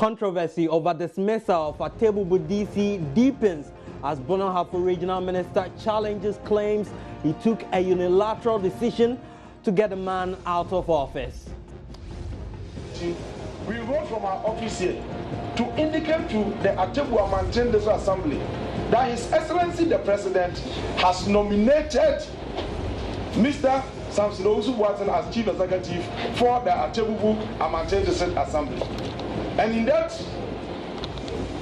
Controversy over dismissal of Atebubu DC deepens as Bonahafo Regional Minister challenges claims he took a unilateral decision to get the man out of office. We wrote from our office here to indicate to the Atebubu District Assembly that His Excellency the President has nominated Mr. Samson Owusu-Boateng as Chief Executive for the Atebubu District Assembly. And in that,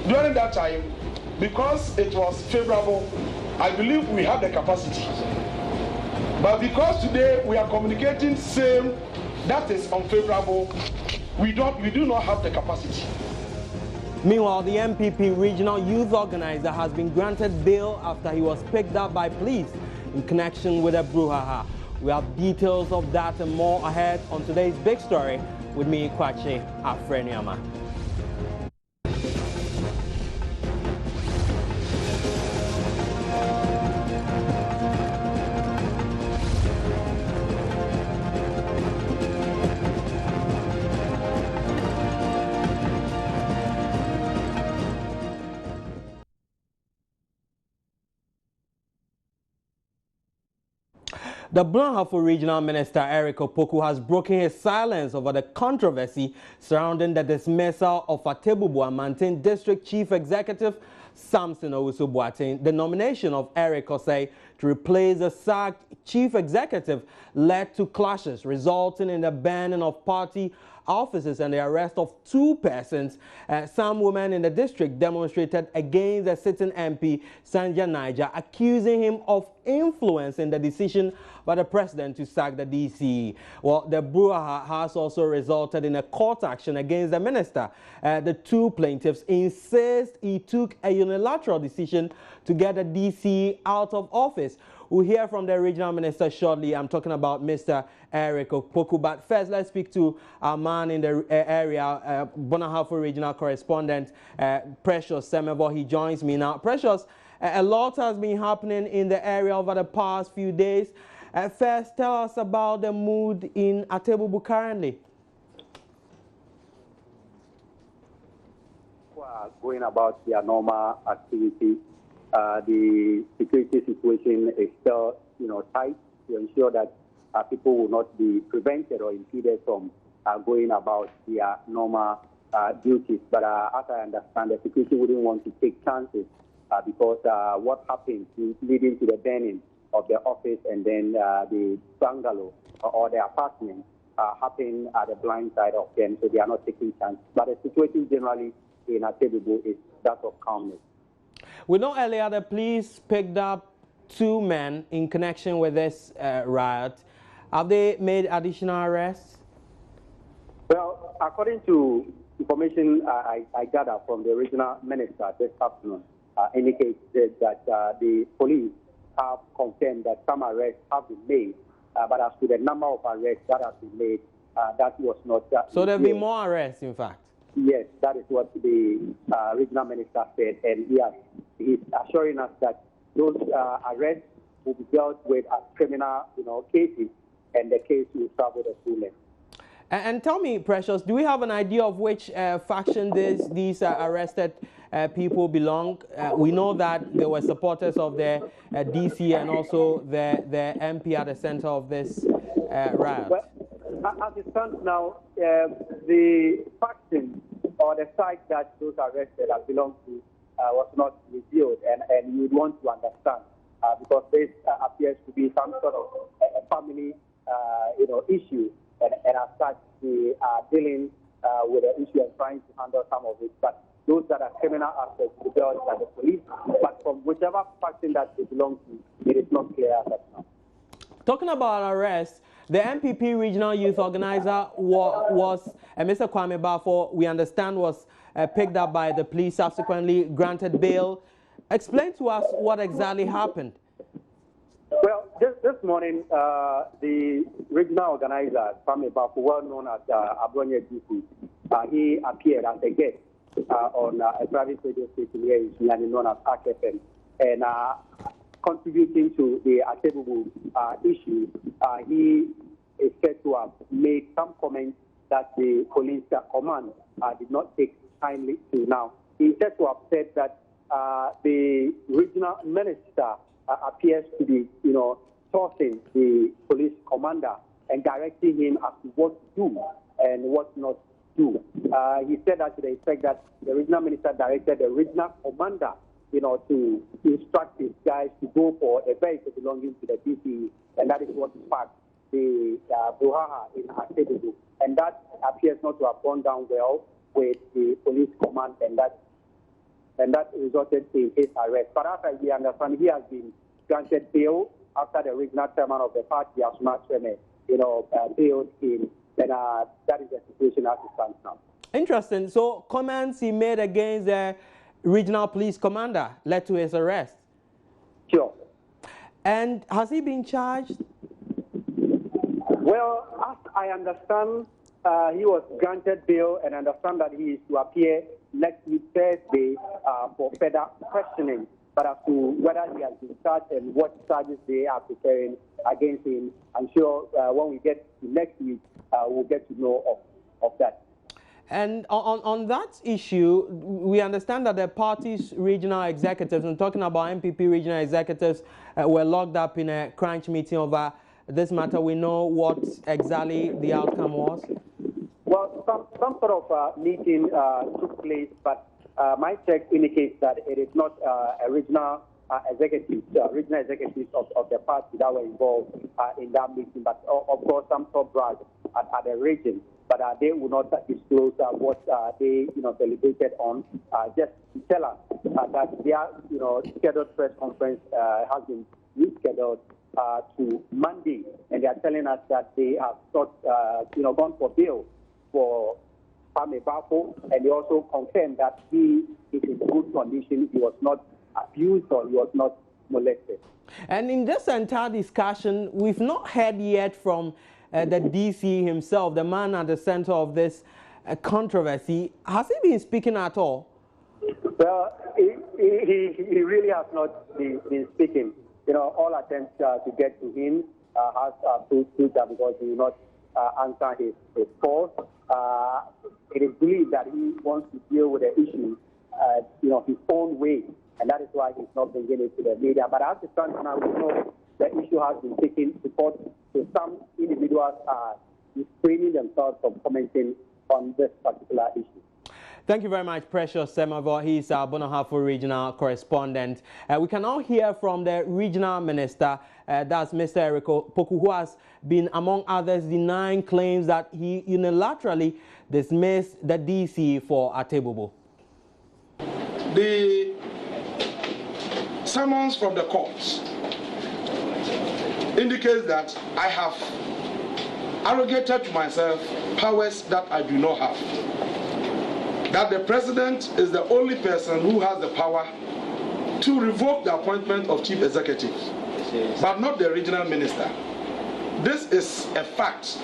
during that time, because it was favorable, I believe we had the capacity. But because today we are communicating same that is unfavorable, we do not have the capacity. Meanwhile, the MPP regional youth organizer has been granted bail after he was picked up by police in connection with a brouhaha. We have details of that and more ahead on today's big story with me, Kwache Afreniama. The Bonahafo Regional Minister Eric Opoku has broken his silence over the controversy surrounding the dismissal of Atebubu District Chief Executive Samson Owusu-Boateng. The nomination of Eric Osei to replace the sacked Chief Executive led to clashes, resulting in the banning of party offices and the arrest of 2 persons. Some women in the district demonstrated against the sitting MP, Sanja Niger, accusing him of influencing the decision by the president to sack the DC. Well, the brouhaha has also resulted in a court action against the minister. The 2 plaintiffs insist he took a unilateral decision to get the DC out of office. We'll hear from the regional minister shortly. I'm talking about Mr. Eric Opoku. But first, let's speak to our man in the area, Bonahafo regional correspondent, Precious Semevo. He joins me now. Precious, a lot has been happening in the area over the past few days. First, tell us about the mood in Atebubu currently. Going about their normal activity. The security situation is still, tight to ensure that people will not be prevented or impeded from going about their normal duties. But as I understand, the security wouldn't want to take chances because what happened leading to the burning of the office and then the bungalow or the apartment happened at the blind side of them, so they are not taking chances. But the situation generally in Atebubu is that of calmness. We know earlier the police picked up 2 men in connection with this riot. Have they made additional arrests? Well, according to information I gather from the regional minister this afternoon, indicates that the police have confirmed that some arrests have been made, but as to the number of arrests that have been made, that was not. So there will be more arrests, in fact? Yes, that is what the regional minister said, and he's assuring us that those arrests will be dealt with as criminal, cases, and the case will travel the full length. And tell me, Precious, do we have an idea of which faction these arrested people belong? We know that they were supporters of the DC and also the MP at the center of this riot. Well, as it stands now, the faction or the side that those arrested have belonged to was not revealed, and you would want to understand because this appears to be some sort of a family, issue, and as such, they are dealing with the issue and trying to handle some of it. But those that are criminal aspects will be dealt by the police. But from whichever faction that they belong to, it is not clear as of now. Talking about arrests, the MPP regional youth organizer was Mr. Kwame Bafo, we understand, was picked up by the police, subsequently granted bail. Explain to us what exactly happened. Well, this morning, the regional organizer, Kwame Bafo, well known as Abronye DC, he appeared as a guest on a private radio station here in Sunyani known as AKFM, and contributing to the Atebubu issue, he is said to have made some comments that the police command did not take timely too. Now, he said to have said that the regional minister appears to be, sourcing the police commander and directing him as to what to do and what not to do. He said that to the effect that the regional minister directed the regional commander, to instruct his guys to go for a vehicle belonging to the DCE, and that is what sparked the brouhaha in Atebubu. And that appears not to have gone down well with the police command, and that resulted in his arrest. But as we understand, he has been granted bail after the regional chairman of the party, Asuma Tweme, bailed him. And that is the situation as it stands now. Interesting. So comments he made against the regional police commander led to his arrest. Sure. And has he been charged? Well, as I understand, he was granted bail, and I understand that he is to appear next week Thursday for further questioning. But as to whether he has been charged and what charges they are preparing against him, I'm sure when we get to next week, we'll get to know of that. And on that issue, we understand that the party's regional executives, and talking about MPP regional executives, were locked up in a crunch meeting over this matter. We know what exactly the outcome was? Well, some sort of meeting took place, but my check indicates that it is not a regional executives of the party that were involved in that meeting, but of course some top brass at the region. But they will not disclose what they deliberated on. Just to tell us that their scheduled press conference has been rescheduled to Monday, and they are telling us that they have gone for bail for Pame Bafo, and they also confirmed that he is in good condition. He was not abused or he was not molested. And in this entire discussion, we've not heard yet from the DC himself, the man at the center of this controversy. Has he been speaking at all? Well, he really has not been speaking. All attempts to get to him has proved futile because he will not answer his calls. It is believed that he wants to deal with the issue, his own way, and that is why he's not bringing it to the media. But as it stands now, we know the issue has been taken to court. So some individuals are restraining themselves from commenting on this particular issue. Thank you very much, Precious Semavo. He's our Bonahafo regional correspondent. We can now hear from the regional minister, that's Mr. Eriko Poku, who has been, among others, denying claims that he unilaterally dismissed the DC for Atebubu. The summons from the courts indicates that I have arrogated to myself powers that I do not have. That the president is the only person who has the power to revoke the appointment of chief executives, but not the regional minister. This is a fact,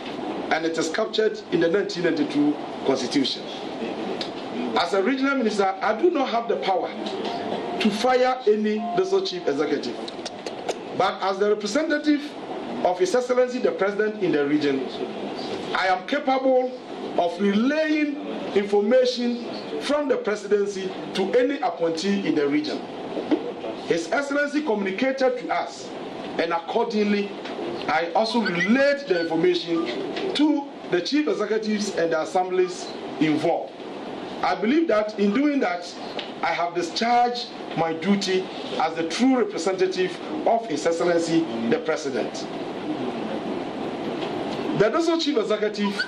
and it is captured in the 1992 Constitution. As a regional minister, I do not have the power to fire any chief executive. But as the representative of His Excellency the President in the region, I am capable of relaying information from the presidency to any appointee in the region. His Excellency communicated to us, and accordingly, I also relayed the information to the chief executives and the assemblies involved. I believe that in doing that, I have discharged my duty as the true representative of His Excellency the President. The Doso Chief Executive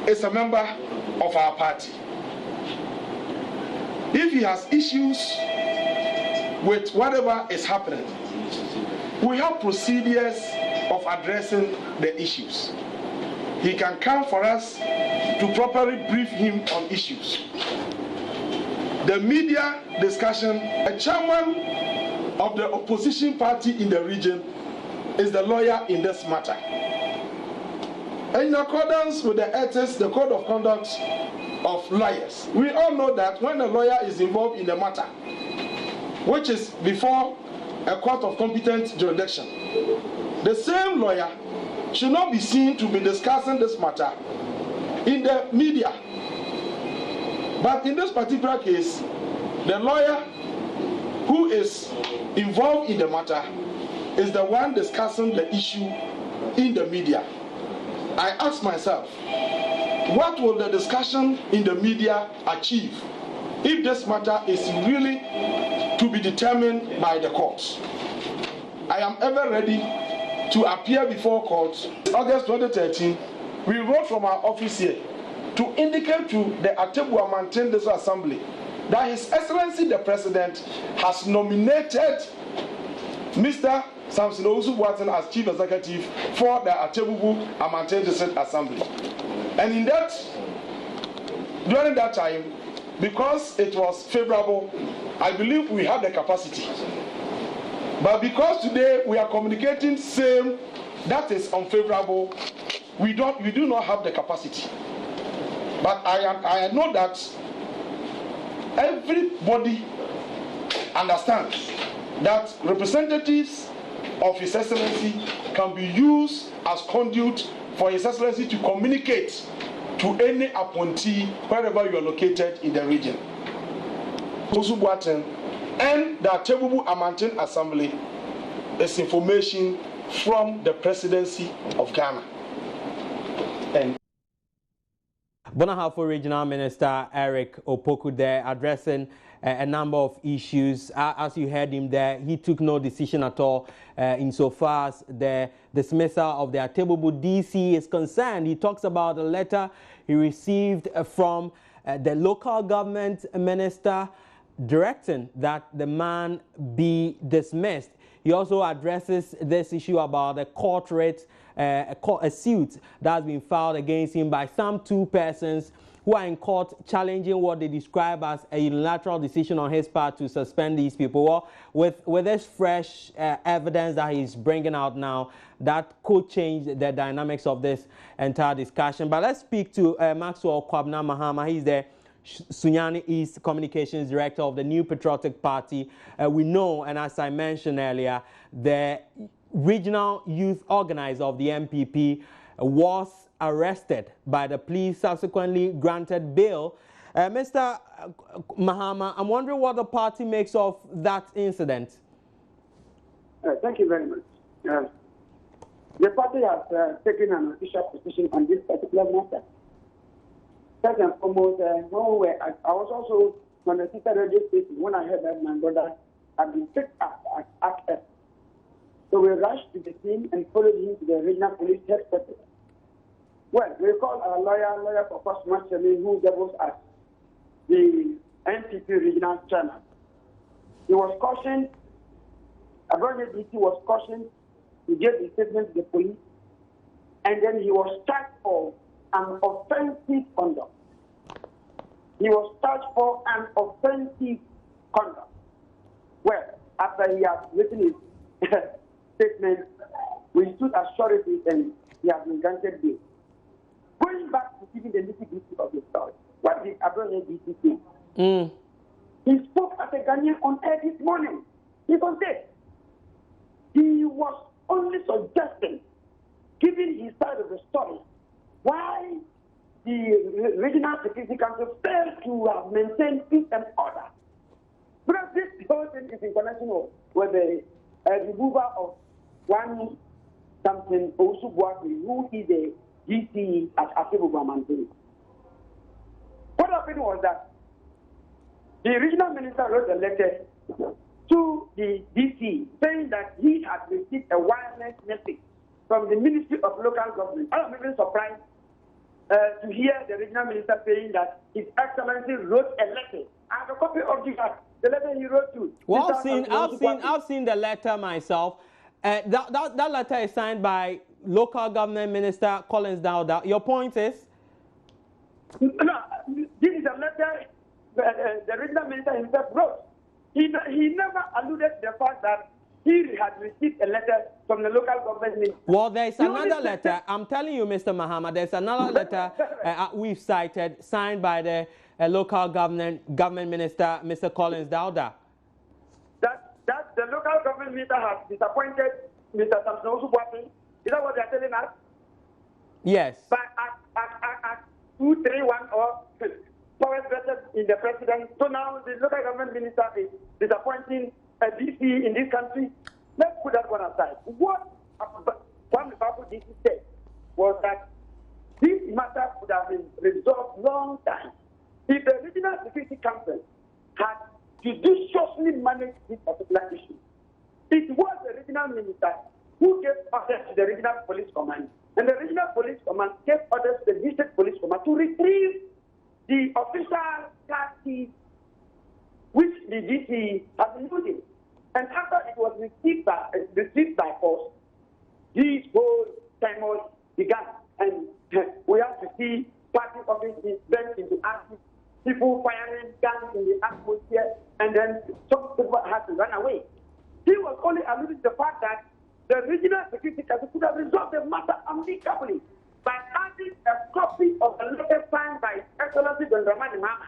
is a member of our party. If he has issues with whatever is happening, we have procedures of addressing the issues. He can come for us to properly brief him on issues. The media discussion, a chairman of the opposition party in the region is the lawyer in this matter. In accordance with the ethics, the code of conduct of lawyers, we all know that when a lawyer is involved in a matter, which is before a court of competent jurisdiction, the same lawyer should not be seen to be discussing this matter in the media. But in this particular case, the lawyer who is involved in the matter is the one discussing the issue in the media. I ask myself, what will the discussion in the media achieve if this matter is really to be determined by the courts? I am ever ready to appear before courts. August 2013, we wrote from our office here to indicate to the Atebubu Clashes Assembly that His Excellency the President has nominated Mr. Samson Owusu-Boateng as Chief Executive for the Atebubu Clashes Assembly. And in that, during that time, because it was favorable, I believe we have the capacity. But because today we are communicating same that is unfavorable, we do not have the capacity. But I know that everybody understands that representatives of His Excellency can be used as conduit for His Excellency to communicate to any appointee wherever you are located in the region. Owusu-Boateng and the Atebubu Clashes Assembly is information from the Presidency of Ghana. And Bonahafo Regional Minister Eric Opoku there addressing a number of issues. As you heard him there, he took no decision at all insofar as the dismissal of the Atebubu DC is concerned. He talks about a letter he received from the local government minister directing that the man be dismissed. He also addresses this issue about a court writ, a suit that has been filed against him by some two persons who are in court challenging what they describe as a unilateral decision on his part to suspend these people. Well, with this fresh evidence that he's bringing out now, that could change the dynamics of this entire discussion. But let's speak to Maxwell Kwabena Mahama. He's the Sunyani East Communications Director of the New Patriotic Party. We know, and as I mentioned earlier, the regional youth organizer of the MPP was arrested by the police, subsequently granted bail. Mr. Mahama, I'm wondering what the party makes of that incident. Thank you very much. The party has taken an official position on this particular matter. First and foremost, I was also on the sister radio station when I heard that my brother had been picked up at access. So we rushed to the scene and followed him to the regional police headquarters. Well, we called our lawyer for cost martialing, who doubles as the NPP regional chairman. He was cautioned, Abrone DC was cautioned to give a statement to the police, and then he was charged for an offensive conduct. He was charged for an offensive conduct. Well, after he had written his statement, we stood as sureties and he has been granted bail. Going back to giving the nitty-gritty of the story, what did Abrone DC say? He spoke as a Ghanaian on air this morning. He was there. He was only suggesting, giving his side of the story, why the Regional Security Council failed to have maintained peace and order. Because this whole thing is in connection with the removal of one Samson Owusu-Boateng, who is a GC at Atebubu Clashes. What happened was that the regional minister wrote a letter to the DC saying that he had received a wireless message from the Ministry of Local Government. I'm even surprised to hear the regional minister saying that His Excellency wrote a letter. I have a copy of the letter he wrote to. Well, I've seen the letter myself. That letter is signed by local government minister Collins Dowda. Your point is? No, this is a letter the regional minister himself wrote. He never alluded to the fact that he had received a letter from the local government minister. Well, there's another letter. I'm telling you, Mr. Mahama, there's another letter we've cited, signed by the local government minister, Mr. Collins Dowda. That the local government minister has disappointed Mr. Samson Owusu-Boateng. Is that what they're telling us? Yes. But at 231 or powers vested in the president. So now the local government minister is disappointing a DC in this country. Let's put that one aside. What Kwame Babu DC said was that this matter could have been resolved long time if the Regional Security Council had judiciously managed this particular issue. It was the regional minister who gave orders to the regional police command, and the regional police command gave orders to the district police command to retrieve the official car keys which the DC had been using. And after it was received by force, these whole timers began, and we have to see party offices bent into action, people firing guns in the atmosphere, and then some people had to run away. He was only alluding to the fact that the Regional Security Council could have resolved the matter amicably by adding a copy of the letter signed by His Excellency Don Dramani Mahama,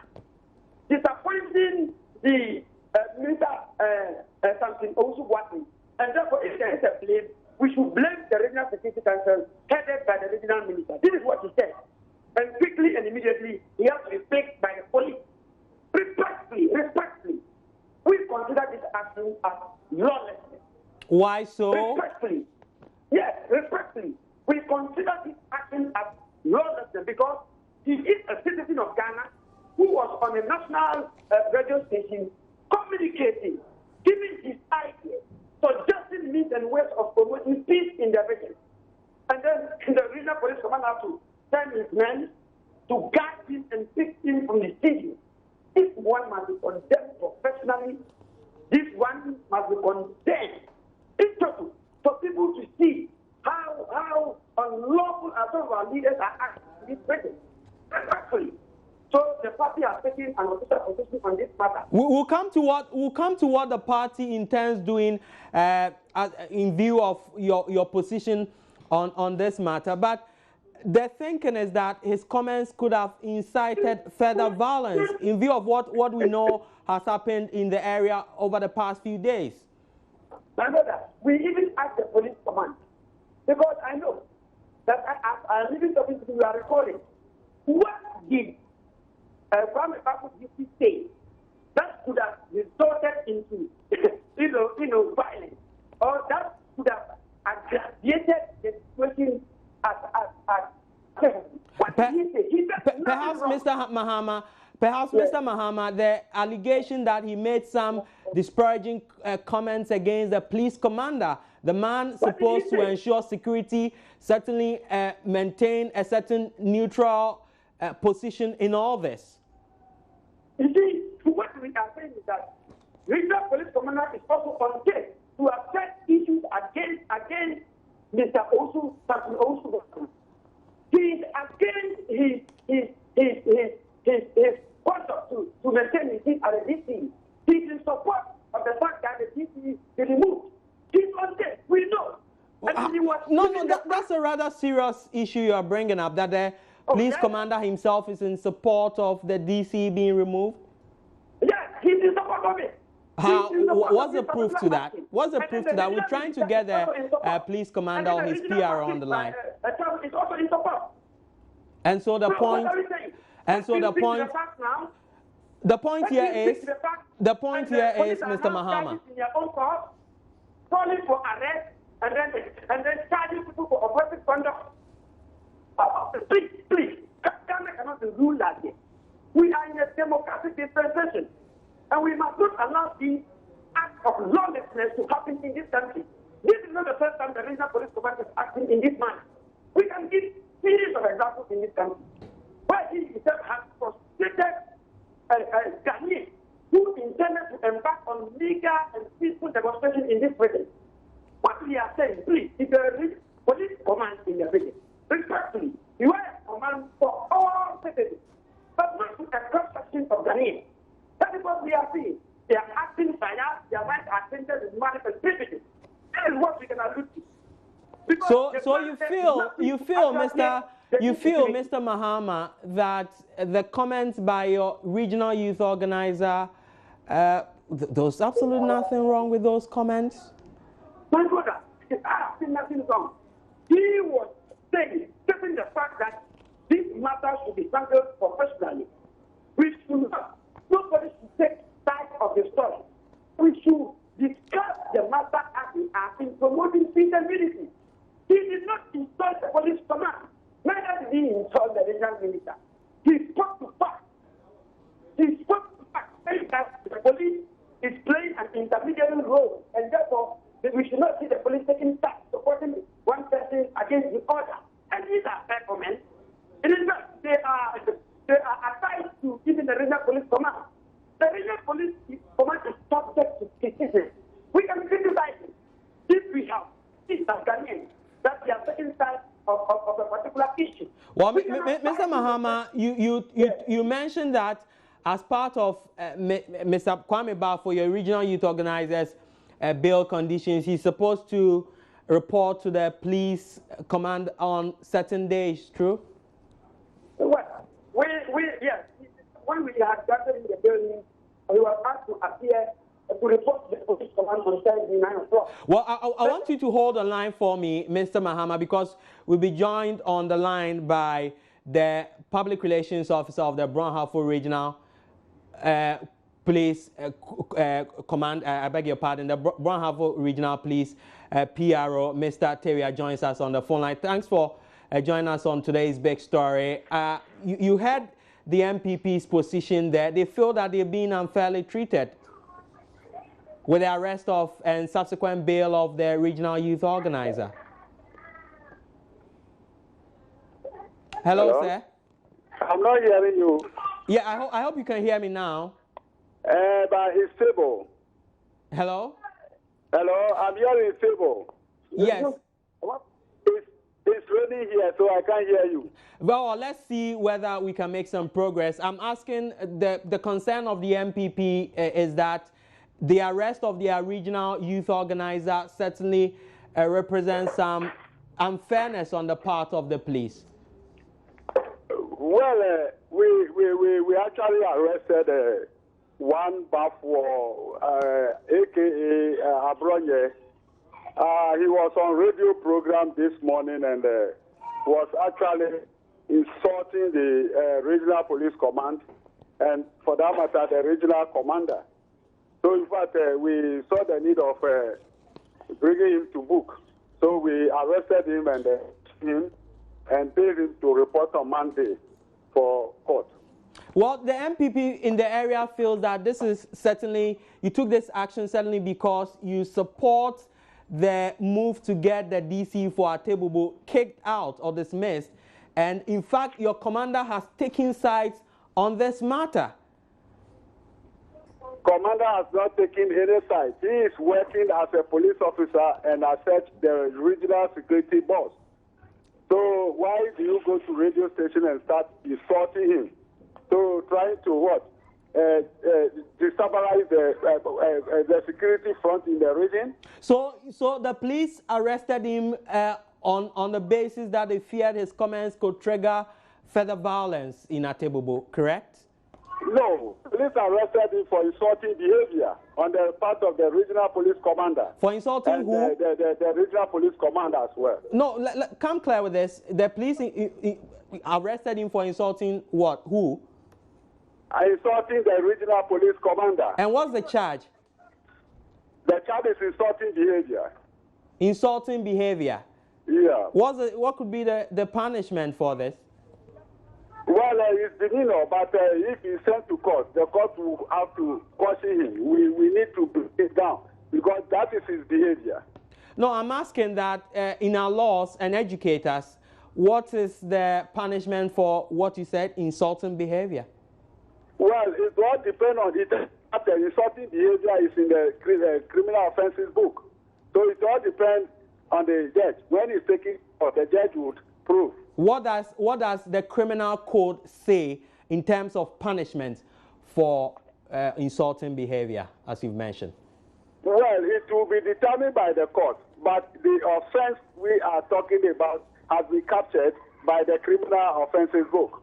disappointing the Minister Samson Owusu-Boateng, and therefore if there is a blame, we should blame the Regional Security Council headed by the regional minister. This is what he said. And quickly and immediately, he has to be picked by the police. Respectfully, we consider this action as lawlessness. Why so? Respectfully. Yes, respectfully. We consider this action as lawlessness because he is a citizen of Ghana who was on a national radio station communicating, giving his ideas, suggesting means and ways of promoting peace in the region. And then the regional police command has to send his men to guard him and pick him from the stadium. This one must be condemned professionally. This one must be condemned in total for people to see how unlawful some of our leaders are acting in this region. Respectfully. So the party has taken an official position on this matter. We'll come to what the party intends doing in view of your position on this matter. But the thinking is that his comments could have incited further violence in view of what we know has happened in the area over the past few days. My brother, we even asked the police command because I know that I'm even talking to you, you are recording. What did Kwame Babu say that could have resulted into violence, or that could have aggravated the situation perhaps Mr. Mahama, Mr. Mahama, the allegation that he made some disparaging comments against the police commander, the man supposed to ensure security, certainly maintain a certain neutral position in all this. You see, what we are saying is that regional police commander is also on case to assess issues against Mr. Owusu-Boateng. He is against his conduct to maintain his seat at the DC. He is in support of the fact that the DC be removed. He's on case. We know. That's a rather serious issue you are bringing up, that the police commander himself is in support of the DC being removed? Yes, he's in support of it. What's the proof to that? What's the proof to that? We're trying to get the police commander or his PR on the line. It's also in support. And so the point, the point here is, Mr. Mahama. Calling for arrest and then charging people for offensive conduct. Please, Ghana cannot be ruled like this. We are in a democratic dispensation, and we must not allow these acts of lawlessness to happen in this country. This is not the first time the regional police command is acting in this manner. We can give series of examples in this country where he himself has frustrated Ghanaians who intended to embark on legal and peaceful demonstration in this region. What we are saying, please, is the police command in the region. Respectfully, you are a command for all citizens, but not to a cross-section of Ghanaians. That is what we are seeing. They are acting biased, their minds are tainted with manifestation. That is what we can allude to. So you feel, Mr. Mahama, that the comments by your regional youth organizer, there's absolutely nothing wrong with those comments? My brother, I have seen nothing wrong. He was saying, given the fact that this matter should be handled professionally. We should not, nobody should take side of the story. We should discuss the matter as we are in promoting peace and unity. He did not insult the police command, neither did he insult the regional minister. He spoke to facts. He spoke to facts, saying that the police is playing an intermediary role, and therefore we should not see the police taking sides, supporting one person against the other. And these are fair comments. It is not, they are attached to even the regional police command. The regional police command is subject to criticism. We can criticize it if we have this Ghanaians that they are taking sides of a particular issue. Well, Mr. Mahama, you mentioned that as part of Mr. Kwame Bafo, your regional youth organizers' bail conditions, he's supposed to report to the police command on certain days, true? Well, yes. When we had gathered in the building, we were asked to appear to report to the police command on Thursday 9 o'clock. Well, I want you to hold the line for me, Mr. Mahama, because we'll be joined on the line by the public relations officer of the Brong-Ahafo Regional Police Command, I beg your pardon, the Brong-Ahafo Regional Police PRO, Mr. Teria, joins us on the phone line. Thanks for joining us on today's big story. You heard the MPP's position there. They feel that they're being unfairly treated with the arrest of and subsequent bail of the regional youth organizer. Hello, sir. I'm not hearing you. Yeah, I hope you can hear me now. But it's stable. Hello? Hello, I'm hearing stable. Yes. It's raining here, so I can't hear you. Well, let's see whether we can make some progress. I'm asking, the concern of the MPP is that the arrest of their regional youth organizer certainly represents some unfairness on the part of the police. Well, we actually arrested one Bafo, a.k.a. Abronye. He was on radio program this morning and was actually insulting the regional police command and, for that matter, the regional commander. So, in fact, we saw the need of bringing him to book. So we arrested him and paid him to report on Monday for court. Well, the MPP in the area feels that this is certainly, you took this action certainly because you support the move to get the DC for Atebubu kicked out or dismissed. And in fact, your commander has taken sides on this matter. Commander has not taken any side. He is working as a police officer and as such the regional security boss. So why do you go to radio station and start insulting him? So trying to what? Destabilize the security front in the region? So the police arrested him on the basis that they feared his comments could trigger further violence in Atebubu, correct? No, police arrested him for insulting behavior on the part of the regional police commander. For insulting and who? The regional police commander as well. No, come clear with this. The police arrested him for insulting what? Who? Insulting the regional police commander. And what's the charge? The charge is insulting behavior. Insulting behavior? Yeah. What could be the punishment for this? Well, it's demeanor, but if he's sent to court, the court will have to caution him. We need to break it down because that is his behavior. No, I'm asking that in our laws and educators, what is the punishment for what you said, insulting behavior? Well, it all depends on it. The insulting behavior is in the criminal offences book. So it all depends on the judge. When he's taking, or the judge would prove. What does the criminal code say in terms of punishment for insulting behavior, as you've mentioned? Well, it will be determined by the court, but the offense we are talking about has been captured by the criminal offences book.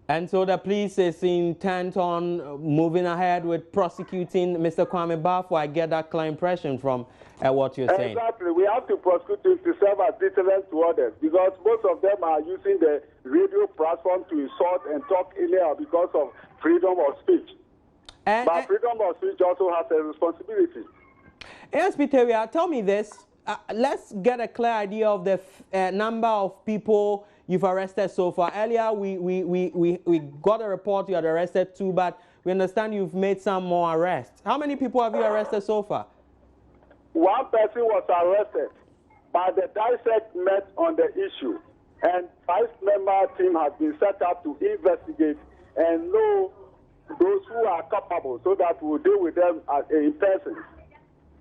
And so the police is intent on moving ahead with prosecuting Mr. Kwame Bafo. I get that clear impression from what you're saying. Exactly. We have to prosecute him to serve as deterrent to others because most of them are using the radio platform to insult and talk anyhow because of freedom of speech. But freedom of speech also has a responsibility. ASP Teria, tell me this. Let's get a clear idea of the number of people you've arrested so far. Earlier, we got a report you had arrested 2, but we understand you've made some more arrests. How many people have you arrested so far? 1 person was arrested, but the dissect met on the issue, and 5-member team has been set up to investigate and know those who are culpable so that we'll deal with them in person.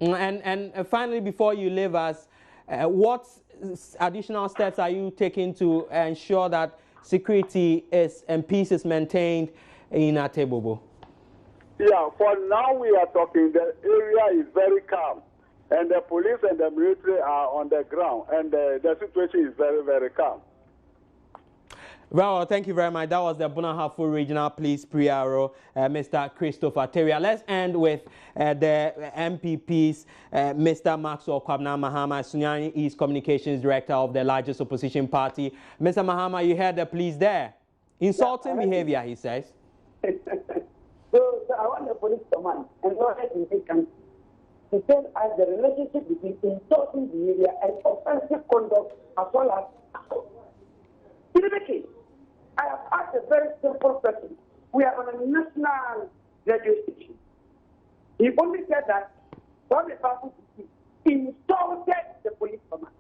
And finally, before you leave us, what additional steps are you taking to ensure that security and peace is maintained in Atebubu? Yeah, for now we are talking, the area is very calm, and the police and the military are on the ground, and the situation is very, very calm. Well, thank you very much. That was the Bunahafo Regional Police PRO, Mr. Christopher Teria. Let's end with the MPPs, Mr. Maxwell Kwabena Mahama, Sunyani East Communications Director of the largest opposition party. Mr. Mahama, you heard the police there. Insulting behavior, he says. So I want the police command and go ahead and take country to tell us the relationship between insulting behavior and offensive conduct as well as assault. In the case, I have asked a very simple question. We are on a national radio station. He only said that what the person insulted the police command.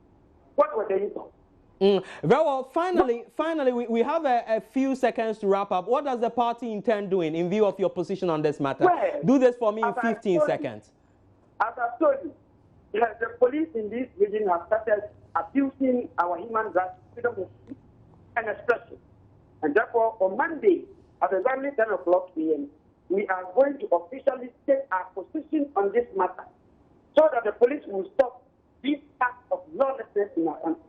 What were the insults? Very well, finally, we have a few seconds to wrap up. What does the party intend doing in view of your position on this matter? Well, do this for me in 15 seconds. As I told you, the police in this region have started abusing our human rights, freedom of speech and expression. And therefore, on Monday, at exactly 10 o'clock p.m., we are going to officially take our position on this matter so that the police will stop this act of lawlessness in our country.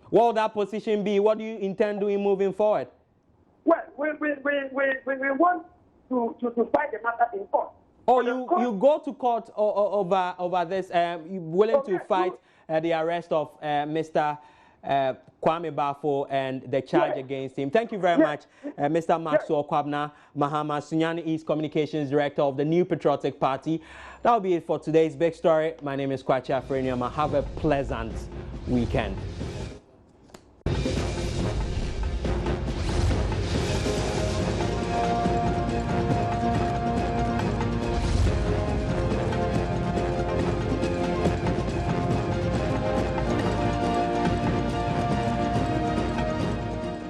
What will that position be? What do you intend doing moving forward? Well, we want to fight the matter in court. Oh, you go to court over this, you willing to fight the arrest of Mr. Kwame Bafo and the charge against him. Thank you very much, Mr. Maxwell Kwabena Mahama, Sunyani East Communications Director of the New Patriotic Party. That will be it for today's big story. My name is Kwacha Afreniama. Have a pleasant weekend.